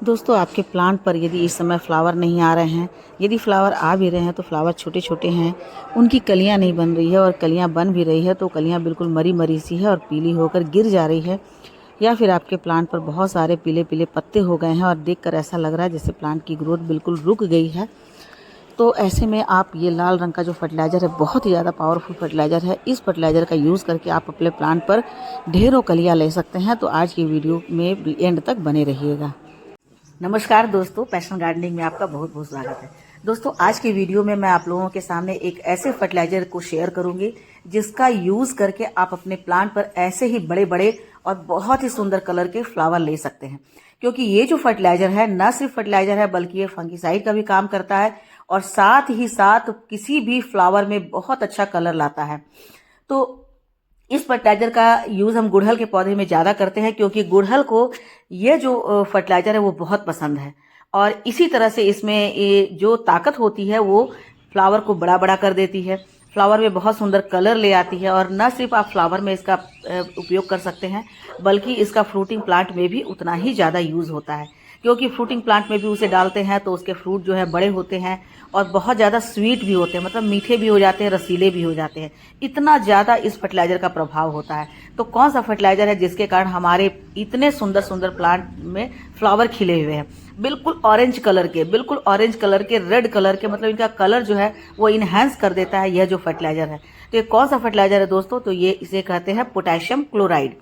दोस्तों, आपके प्लांट पर यदि इस समय फ्लावर नहीं आ रहे हैं, यदि फ्लावर आ भी रहे हैं तो फ्लावर छोटे-छोटे हैं, उनकी कलियाँ नहीं बन रही है और कलियाँ बन भी रही है तो कलियाँ बिल्कुल मरी-मरी सी है और पीली होकर गिर जा रही है, या फिर आपके प्लांट पर बहुत सारे पीले-पीले पत्ते हो गए हैं और देखकर ऐसा लग रहा है जैसे प्लांट की ग्रोथ बिल्कुल रुक गई है। तो ऐसे में आप ये लाल रंग का जो फर्टिलाइज़र है, बहुत ही ज़्यादा पावरफुल फर्टिलाइज़र है। इस फर्टिलाइज़र का यूज़ करके आप अपने प्लांट पर ढेरों कलियाँ ले सकते हैं। तो आज की वीडियो में एंड तक बने रहिएगा। नमस्कार दोस्तों, पैशन गार्डनिंग में आपका बहुत बहुत स्वागत है। दोस्तों, आज की वीडियो में मैं आप लोगों के सामने एक ऐसे फर्टिलाइजर को शेयर करूंगी जिसका यूज करके आप अपने प्लांट पर ऐसे ही बड़े बड़े और बहुत ही सुंदर कलर के फ्लावर ले सकते हैं। क्योंकि ये जो फर्टिलाइजर है न सिर्फ फर्टिलाइजर है बल्कि ये फंगिसाइड का भी काम करता है और साथ ही साथ किसी भी फ्लावर में बहुत अच्छा कलर लाता है। तो इस फर्टिलाइजर का यूज हम गुड़हल के पौधे में ज्यादा करते हैं क्योंकि गुड़हल को ये जो फर्टिलाइजर है वो बहुत पसंद है और इसी तरह से इसमें ये जो ताकत होती है वो फ्लावर को बड़ा बड़ा कर देती है, फ्लावर में बहुत सुंदर कलर ले आती है। और न सिर्फ आप फ्लावर में इसका उपयोग कर सकते हैं बल्कि इसका फ्रूटिंग प्लांट में भी उतना ही ज्यादा यूज होता है, क्योंकि फ्रूटिंग प्लांट में भी उसे डालते हैं तो उसके फ्रूट जो है बड़े होते हैं और बहुत ज़्यादा स्वीट भी होते हैं, मतलब मीठे भी हो जाते हैं, रसीले भी हो जाते हैं। इतना ज़्यादा इस फर्टिलाइजर का प्रभाव होता है। तो कौन सा फर्टिलाइजर है जिसके कारण हमारे इतने सुंदर सुंदर प्लांट में फ्लावर खिले हुए हैं, बिल्कुल ऑरेंज कलर के, बिल्कुल ऑरेंज कलर के, रेड कलर के, मतलब इनका कलर जो है वो इनहेंस कर देता है यह जो फर्टिलाइजर है। तो ये कौन सा फर्टिलाइजर है दोस्तों? तो ये इसे कहते हैं पोटेशियम क्लोराइड,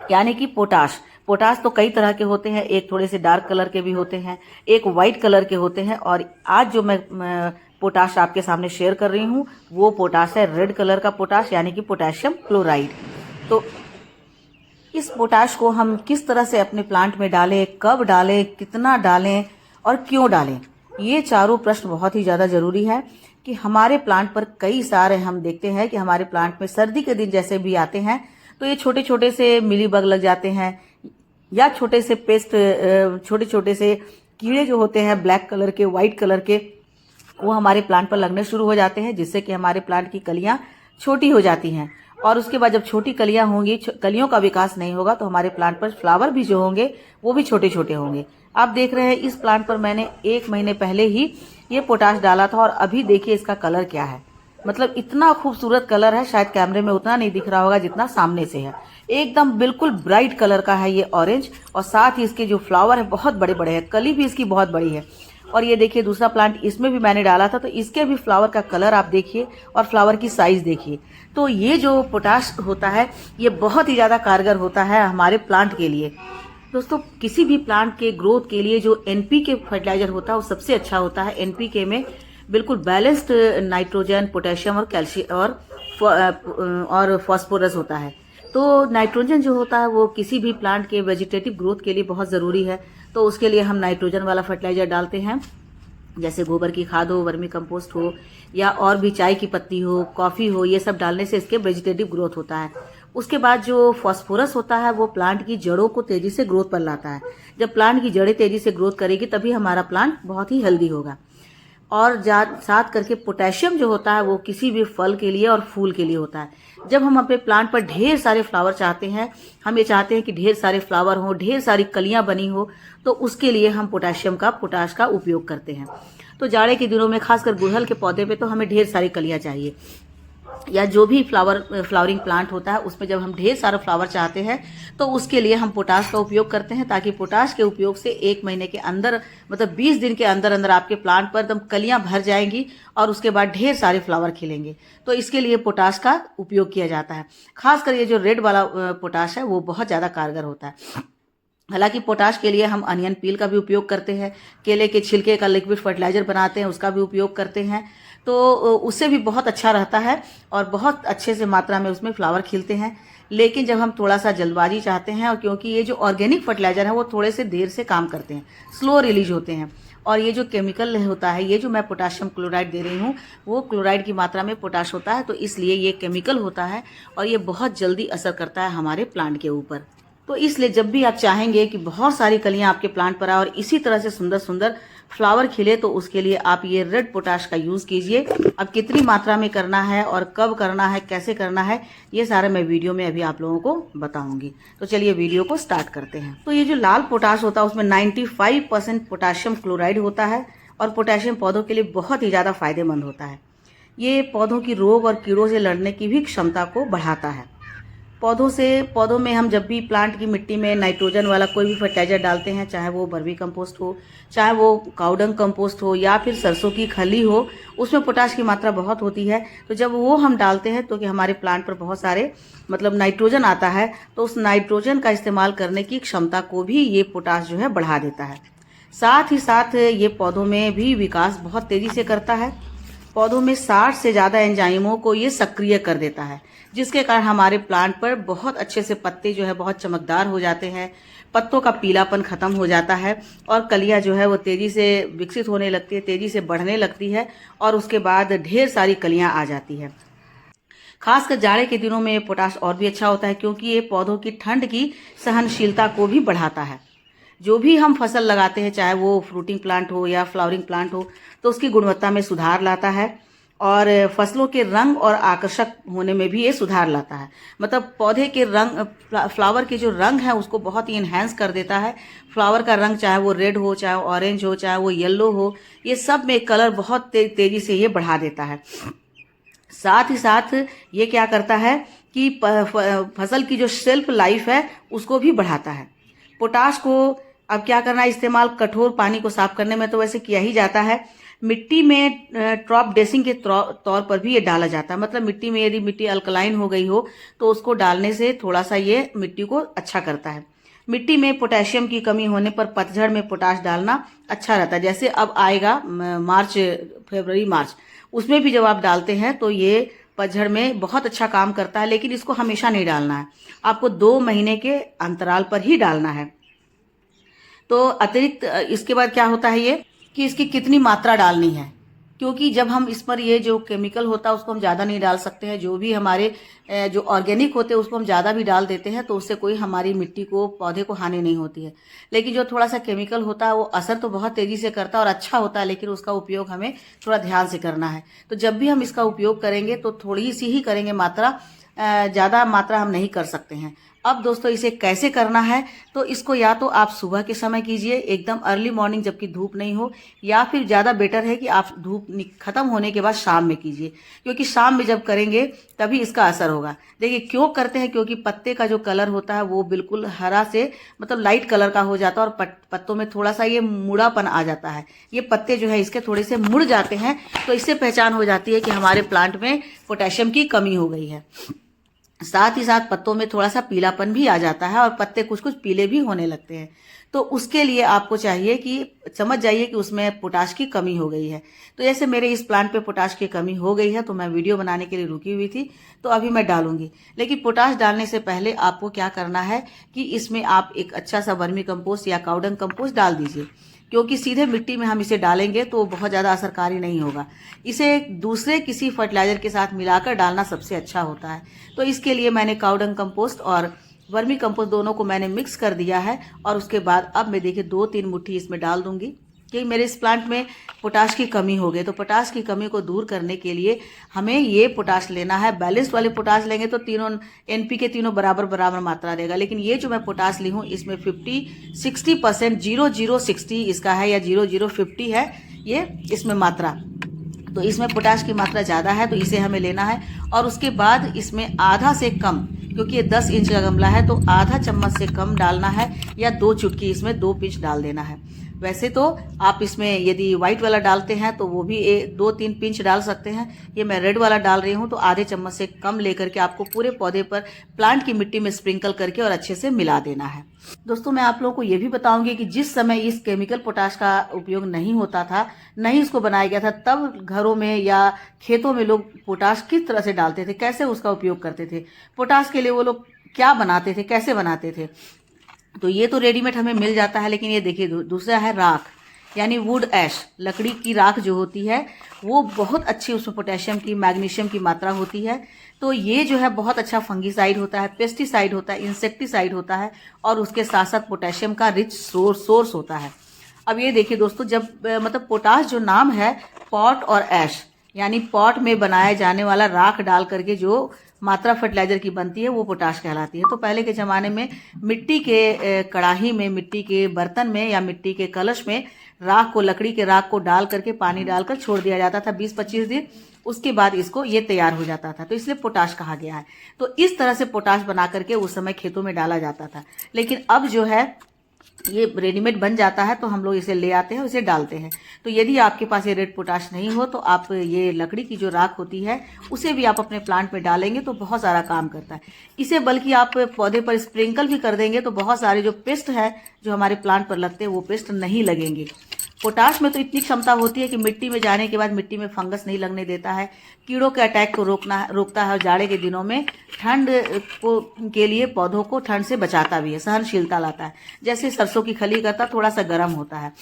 यानी कि पोटाश। पोटाश तो कई तरह के होते हैं, एक थोड़े से डार्क कलर के भी होते हैं, एक वाइट कलर के होते हैं, और आज जो मैं पोटाश आपके सामने शेयर कर रही हूँ वो पोटाश है रेड कलर का पोटाश, यानी कि पोटेशियम क्लोराइड। तो इस पोटाश को हम किस तरह से अपने प्लांट में डालें, कब डालें, कितना डालें और क्यों डालें, ये चारों प्रश्न बहुत ही ज़्यादा जरूरी है। कि हमारे प्लांट पर कई सारे हम देखते हैं कि हमारे प्लांट में सर्दी के दिन जैसे भी आते हैं तो ये छोटे छोटे से मिली बग लग जाते हैं, या छोटे से पेस्ट, छोटे छोटे से कीड़े जो होते हैं ब्लैक कलर के, व्हाइट कलर के, वो हमारे प्लांट पर लगने शुरू हो जाते हैं, जिससे कि हमारे प्लांट की कलियां छोटी हो जाती हैं। और उसके बाद जब छोटी कलियां होंगी, कलियों का विकास नहीं होगा तो हमारे प्लांट पर फ्लावर भी जो होंगे वो भी छोटे छोटे होंगे। आप देख रहे हैं इस प्लांट पर मैंने 1 महीने पहले ही ये पोटाश डाला था और अभी देखिए इसका कलर क्या है। मतलब इतना खूबसूरत कलर है, शायद कैमरे में उतना नहीं दिख रहा होगा जितना सामने से है। एकदम बिल्कुल ब्राइट कलर का है ये ऑरेंज, और साथ ही इसके जो फ्लावर है बहुत बड़े बड़े हैं, कली भी इसकी बहुत बड़ी है। और ये देखिए दूसरा प्लांट इसमें भी मैंने डाला था तो इसके भी फ्लावर का कलर आप देखिए और फ्लावर की साइज देखिए। तो ये जो पोटाश होता है ये बहुत ही ज्यादा कारगर होता है हमारे प्लांट के लिए। दोस्तों, किसी भी प्लांट के ग्रोथ के लिए जो एनपीके फर्टिलाइजर होता है वो सबसे अच्छा होता है। एनपीके में बिल्कुल बैलेंस्ड नाइट्रोजन, पोटेशियम और कैल्शियम और फास्फोरस होता है। तो नाइट्रोजन जो होता है वो किसी भी प्लांट के वेजिटेटिव ग्रोथ के लिए बहुत ज़रूरी है, तो उसके लिए हम नाइट्रोजन वाला फर्टिलाइजर डालते हैं, जैसे गोबर की खाद हो, वर्मी कंपोस्ट हो, या और भी चाय की पत्ती हो, कॉफ़ी हो, ये सब डालने से इसके वेजिटेटिव ग्रोथ होता है। उसके बाद जो फास्फोरस होता है वो प्लांट की जड़ों को तेजी से ग्रोथ पर लाता है। जब प्लांट की जड़ें तेजी से ग्रोथ करेगी तभी हमारा प्लांट बहुत ही हेल्दी होगा। और साथ करके पोटेशियम जो होता है वो किसी भी फल के लिए और फूल के लिए होता है। जब हम अपने प्लांट पर ढेर सारे फ्लावर चाहते हैं, हम ये चाहते हैं कि ढेर सारे फ्लावर हो, ढेर सारी कलियां बनी हो, तो उसके लिए हम पोटाश का उपयोग करते हैं। तो जाड़े के दिनों में खासकर गुड़हल के पौधे पे तो हमें ढेर सारी कलियां चाहिए, या जो भी फ्लावरिंग प्लांट होता है उसमें जब हम ढेर सारा फ्लावर चाहते हैं तो उसके लिए हम पोटाश का उपयोग करते हैं, ताकि पोटाश के उपयोग से 1 महीने के अंदर, मतलब 20 दिन के अंदर अंदर आपके प्लांट पर एकदम कलियां भर जाएंगी और उसके बाद ढेर सारे फ्लावर खिलेंगे। तो इसके लिए पोटाश का उपयोग किया जाता है। खासकर ये जो रेड वाला पोटाश है वो बहुत ज़्यादा कारगर होता है। हालांकि पोटाश के लिए हम अनियन पील का भी उपयोग करते हैं, केले के छिलके का लिक्विड फर्टिलाइजर बनाते हैं उसका भी उपयोग करते हैं, तो उससे भी बहुत अच्छा रहता है और बहुत अच्छे से मात्रा में उसमें फ्लावर खिलते हैं। लेकिन जब हम थोड़ा सा जल्दबाजी चाहते हैं, और क्योंकि ये जो ऑर्गेनिक फर्टिलाइजर है वो थोड़े से देर से काम करते हैं, स्लो रिलीज होते हैं, और ये जो केमिकल होता है, ये जो मैं पोटाशियम क्लोराइड दे रही हूँ वो क्लोराइड की मात्रा में पोटाश होता है, तो इसलिए ये केमिकल होता है और ये बहुत जल्दी असर करता है हमारे प्लांट के ऊपर। तो इसलिए जब भी आप चाहेंगे कि बहुत सारी कलियां आपके प्लांट पर आए और इसी तरह से सुंदर सुंदर फ्लावर खिले, तो उसके लिए आप ये रेड पोटाश का यूज़ कीजिए। अब कितनी मात्रा में करना है और कब करना है, कैसे करना है, ये सारा मैं वीडियो में अभी आप लोगों को बताऊंगी। तो चलिए वीडियो को स्टार्ट करते हैं। तो ये जो लाल पोटाश होता है उसमें 95% पोटाशियम क्लोराइड होता है और पोटाशियम पौधों के लिए बहुत ही ज़्यादा फायदेमंद होता है। ये पौधों की रोग और कीड़ों से लड़ने की भी क्षमता को बढ़ाता है। पौधों में हम जब भी प्लांट की मिट्टी में नाइट्रोजन वाला कोई भी फर्टिलाइजर डालते हैं, चाहे वो वर्मी कंपोस्ट हो, चाहे वो काउडंग कंपोस्ट हो या फिर सरसों की खली हो, उसमें पोटाश की मात्रा बहुत होती है। तो जब वो हम डालते हैं तो कि हमारे प्लांट पर बहुत सारे नाइट्रोजन आता है, तो उस नाइट्रोजन का इस्तेमाल करने की क्षमता को भी ये पोटाश जो है बढ़ा देता है। साथ ही साथ ये पौधों में भी विकास बहुत तेजी से करता है। पौधों में 60 से ज़्यादा एंजाइमों को ये सक्रिय कर देता है, जिसके कारण हमारे प्लांट पर बहुत अच्छे से पत्ते जो है बहुत चमकदार हो जाते हैं, पत्तों का पीलापन खत्म हो जाता है और कलियां जो है वो तेज़ी से विकसित होने लगती है, तेज़ी से बढ़ने लगती है और उसके बाद ढेर सारी कलियां आ जाती है। खासकर जाड़े के दिनों में ये पोटाश और भी अच्छा होता है, क्योंकि ये पौधों की ठंड की सहनशीलता को भी बढ़ाता है। जो भी हम फसल लगाते हैं, चाहे वो फ्रूटिंग प्लांट हो या फ्लावरिंग प्लांट हो, तो उसकी गुणवत्ता में सुधार लाता है और फसलों के रंग और आकर्षक होने में भी ये सुधार लाता है। मतलब पौधे के रंग, फ्लावर के जो रंग है उसको बहुत ही इन्हेंस कर देता है। फ्लावर का रंग चाहे वो रेड हो, चाहे ऑरेंज हो, चाहे वो येलो हो, ये सब में कलर बहुत तेजी से ये बढ़ा देता है। साथ ही साथ ये क्या करता है कि फसल की जो शेल्फ लाइफ है उसको भी बढ़ाता है। पोटाश को अब क्या करना है, इस्तेमाल कठोर पानी को साफ करने में तो वैसे किया ही जाता है। मिट्टी में ड्रॉप ड्रेसिंग के तौर पर भी ये डाला जाता है। मतलब मिट्टी में यदि मिट्टी अल्कलाइन हो गई हो तो उसको डालने से थोड़ा सा ये मिट्टी को अच्छा करता है। मिट्टी में पोटेशियम की कमी होने पर पतझड़ में पोटाश डालना अच्छा रहता है। जैसे अब आएगा फरवरी मार्च, उसमें भी जब आप डालते हैं तो ये पतझड़ में बहुत अच्छा काम करता है, लेकिन इसको हमेशा नहीं डालना है, आपको 2 महीने के अंतराल पर ही डालना है। तो अतिरिक्त इसके बाद क्या होता है ये कि इसकी कितनी मात्रा डालनी है, क्योंकि जब हम इस पर ये जो केमिकल होता है उसको हम ज़्यादा नहीं डाल सकते हैं। जो भी हमारे जो ऑर्गेनिक होते हैं उसको हम ज़्यादा भी डाल देते हैं तो उससे कोई हमारी मिट्टी को, पौधे को हानि नहीं होती है। लेकिन जो थोड़ा सा केमिकल होता है वो असर तो बहुत तेज़ी से करता है और अच्छा होता है, लेकिन उसका उपयोग हमें थोड़ा ध्यान से करना है। तो जब भी हम इसका उपयोग करेंगे तो थोड़ी सी ही करेंगे मात्रा, ज़्यादा मात्रा हम नहीं कर सकते हैं। अब दोस्तों इसे कैसे करना है, तो इसको या तो आप सुबह के समय कीजिए, एकदम अर्ली मॉर्निंग जबकि धूप नहीं हो, या फिर ज़्यादा बेटर है कि आप धूप खत्म होने के बाद शाम में कीजिए, क्योंकि शाम में जब करेंगे तभी इसका असर होगा। देखिए क्यों करते हैं, क्योंकि पत्ते का जो कलर होता है वो बिल्कुल हरा से लाइट कलर का हो जाता है और पत्तों में थोड़ा सा ये मुड़ापन आ जाता है। ये पत्ते जो है इसके थोड़े से मुड़ जाते हैं, तो इससे पहचान हो जाती है कि हमारे प्लांट में पोटेशियम की कमी हो गई है। साथ ही साथ पत्तों में थोड़ा सा पीलापन भी आ जाता है और पत्ते कुछ कुछ पीले भी होने लगते हैं। तो उसके लिए आपको चाहिए कि समझ जाइए कि उसमें पोटाश की कमी हो गई है। तो जैसे मेरे इस प्लांट पे पोटाश की कमी हो गई है तो मैं वीडियो बनाने के लिए रुकी हुई थी, तो अभी मैं डालूंगी। लेकिन पोटाश डालने से पहले आपको क्या करना है कि इसमें आप एक अच्छा सा वर्मी कंपोस्ट या काउडंग कंपोस्ट डाल दीजिए, क्योंकि सीधे मिट्टी में हम इसे डालेंगे तो बहुत ज़्यादा असरकारी नहीं होगा। इसे दूसरे किसी फर्टिलाइजर के साथ मिलाकर डालना सबसे अच्छा होता है। तो इसके लिए मैंने काउडंग कंपोस्ट और वर्मी कंपोस्ट दोनों को मैंने मिक्स कर दिया है और उसके बाद अब मैं देखिए 2-3 मुट्ठी इसमें डाल दूंगी, कि मेरे इस प्लांट में पोटाश की कमी हो गई। तो पोटाश की कमी को दूर करने के लिए हमें ये पोटाश लेना है। बैलेंस वाले पोटाश लेंगे तो तीनों NPK तीनों बराबर बराबर मात्रा देगा, लेकिन ये जो मैं पोटाश ली हूँ इसमें 50-60% 0060 इसका है या 0050 है ये इसमें मात्रा। तो इसमें पोटाश की मात्रा ज़्यादा है तो इसे हमें लेना है। और उसके बाद इसमें आधा से कम, क्योंकि ये 10 इंच का गमला है तो आधा चम्मच से कम डालना है, या 2 चुटकी इसमें 2 पिंच डाल देना है। वैसे तो आप इसमें यदि व्हाइट वाला डालते हैं तो वो भी 2-3 पिंच डाल सकते हैं। ये मैं रेड वाला डाल रही हूँ तो आधे चम्मच से कम लेकर के आपको पूरे पौधे पर प्लांट की मिट्टी में स्प्रिंकल करके और अच्छे से मिला देना है। दोस्तों मैं आप लोगों को ये भी बताऊंगी कि जिस समय इस केमिकल पोटाश का उपयोग नहीं होता था, नहीं इसको बनाया गया था, तब घरों में या खेतों में लोग पोटाश किस तरह से डालते थे, कैसे उसका उपयोग करते थे, पोटाश के लिए वो लोग क्या बनाते थे, कैसे बनाते थे। तो ये तो रेडीमेड हमें मिल जाता है, लेकिन ये देखिए दूसरा है राख। यानी वुड ऐश, लकड़ी की राख जो होती है वो बहुत अच्छी, उसमें पोटेशियम की, मैग्नीशियम की मात्रा होती है। तो ये जो है बहुत अच्छा फंगीसाइड होता है, पेस्टिसाइड होता है, इंसेक्टिसाइड होता है और उसके साथ साथ पोटेशियम का रिच सोर्स होता है। अब ये देखिए दोस्तों, जब मतलब पोटाश जो नाम है, पॉट और ऐश, यानी पॉट में बनाया जाने वाला राख डाल करके जो मात्रा फर्टिलाइजर की बनती है वो पोटाश कहलाती है। तो पहले के ज़माने में मिट्टी के कड़ाही में, मिट्टी के बर्तन में या मिट्टी के कलश में राख को, लकड़ी के राख को डाल करके पानी डालकर छोड़ दिया जाता था 20-25 दिन। उसके बाद इसको ये तैयार हो जाता था, तो इसलिए पोटाश कहा गया है। तो इस तरह से पोटाश बना करके उस समय खेतों में डाला जाता था। लेकिन अब जो है ये रेडीमेड बन जाता है, तो हम लोग इसे ले आते हैं, इसे डालते हैं। तो यदि आपके पास ये रेड पोटाश नहीं हो तो आप ये लकड़ी की जो राख होती है उसे भी आप अपने प्लांट में डालेंगे तो बहुत सारा काम करता है। इसे बल्कि आप पौधे पर स्प्रिंकल भी कर देंगे तो बहुत सारे जो पेस्ट है जो हमारे प्लांट पर लगते हैं वो पेस्ट नहीं लगेंगे। पोटाश में तो इतनी क्षमता होती है कि मिट्टी में जाने के बाद मिट्टी में फंगस नहीं लगने देता है, कीड़ों के अटैक को रोकता है और जाड़े के दिनों में ठंड को के लिए पौधों को ठंड से बचाता भी है, सहनशीलता लाता है। जैसे सरसों की खली करता थोड़ा सा गर्म होता है,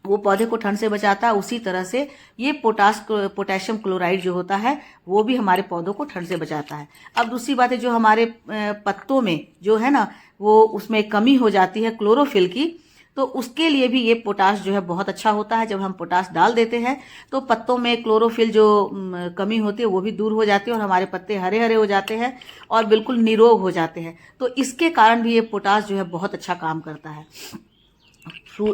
वो पौधे को ठंड से बचाता है, उसी तरह से ये पोटेशियम क्लोराइड जो होता है वो भी हमारे पौधों को ठंड से बचाता है। अब दूसरी बात है, जो हमारे पत्तों में जो है ना वो उसमें कमी हो जाती है क्लोरोफिल की, तो उसके लिए भी ये पोटाश जो है बहुत अच्छा होता है। जब हम पोटाश डाल देते हैं तो पत्तों में क्लोरोफिल जो कमी होती है वो भी दूर हो जाती है और हमारे पत्ते हरे हरे हो जाते हैं और बिल्कुल निरोग हो जाते हैं। तो इसके कारण भी ये पोटाश जो है बहुत अच्छा काम करता है।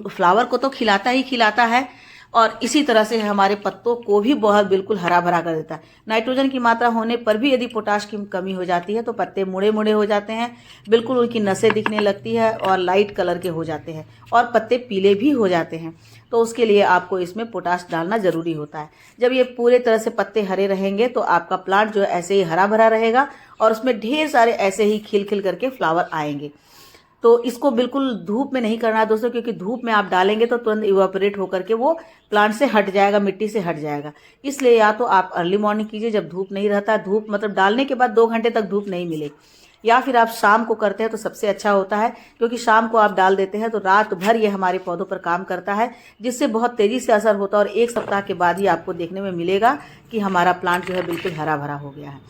फ्लावर को तो खिलाता ही खिलाता है और इसी तरह से हमारे पत्तों को भी बहुत बिल्कुल हरा भरा कर देता है। नाइट्रोजन की मात्रा होने पर भी यदि पोटाश की कमी हो जाती है तो पत्ते मुड़े मुड़े हो जाते हैं, बिल्कुल उनकी नसें दिखने लगती है और लाइट कलर के हो जाते हैं और पत्ते पीले भी हो जाते हैं। तो उसके लिए आपको इसमें पोटाश डालना ज़रूरी होता है। जब ये पूरे तरह से पत्ते हरे रहेंगे तो आपका प्लांट जो है ऐसे ही हरा भरा रहेगा और उसमें ढेर सारे ऐसे ही खिल खिल करके फ्लावर आएंगे। तो इसको बिल्कुल धूप में नहीं करना है दोस्तों, क्योंकि धूप में आप डालेंगे तो तुरंत इवापोरेट होकर के वो प्लांट से हट जाएगा, मिट्टी से हट जाएगा। इसलिए या तो आप अर्ली मॉर्निंग कीजिए जब धूप नहीं रहता, धूप मतलब डालने के बाद 2 घंटे तक धूप नहीं मिले, या फिर आप शाम को करते हैं तो सबसे अच्छा होता है, क्योंकि शाम को आप डाल देते हैं तो रात भर ये हमारे पौधों पर काम करता है, जिससे बहुत तेज़ी से असर होता है और 1 सप्ताह के बाद ही आपको देखने में मिलेगा कि हमारा प्लांट जो है बिल्कुल हरा भरा हो गया है।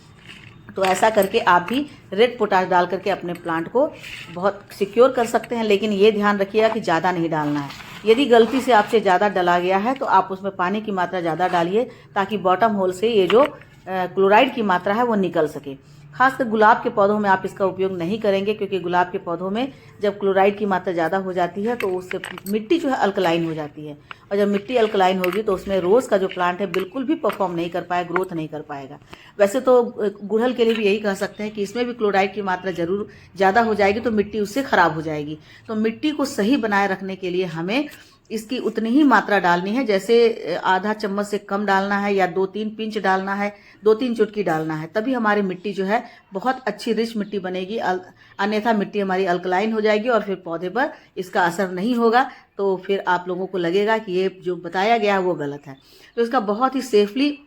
तो ऐसा करके आप भी रेड पोटाश डाल करके अपने प्लांट को बहुत सिक्योर कर सकते हैं। लेकिन ये ध्यान रखिएगा कि ज़्यादा नहीं डालना है। यदि गलती से आपसे ज़्यादा डला गया है तो आप उसमें पानी की मात्रा ज़्यादा डालिए, ताकि बॉटम होल से ये जो क्लोराइड की मात्रा है वो निकल सके। खासकर गुलाब के पौधों में आप इसका उपयोग नहीं करेंगे, क्योंकि गुलाब के पौधों में जब क्लोराइड की मात्रा ज़्यादा हो जाती है तो उससे मिट्टी जो है अल्कलाइन हो जाती है, और जब मिट्टी अल्कलाइन होगी तो उसमें रोज़ का जो प्लांट है बिल्कुल भी परफॉर्म नहीं कर पाएगा, ग्रोथ नहीं कर पाएगा। वैसे तो गुड़हल के लिए भी यही कह सकते हैं कि इसमें भी क्लोराइड की मात्रा ज़रूर ज़्यादा हो जाएगी तो मिट्टी उससे ख़राब हो जाएगी। तो मिट्टी को सही बनाए रखने के लिए हमें इसकी उतनी ही मात्रा डालनी है, जैसे आधा चम्मच से कम डालना है या 2-3 पिंच डालना है, 2-3 चुटकी डालना है, तभी हमारी मिट्टी जो है बहुत अच्छी रिच मिट्टी बनेगी। अन्यथा मिट्टी हमारी अल्कलाइन हो जाएगी और फिर पौधे पर इसका असर नहीं होगा, तो फिर आप लोगों को लगेगा कि ये जो बताया गया है वो गलत है। तो इसका बहुत ही सेफली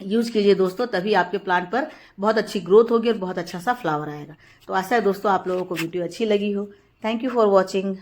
यूज़ कीजिए दोस्तों, तभी आपके प्लांट पर बहुत अच्छी ग्रोथ होगी और बहुत अच्छा सा फ्लावर आएगा। तो आशा है दोस्तों आप लोगों को वीडियो अच्छी लगी हो। Thank you for watching.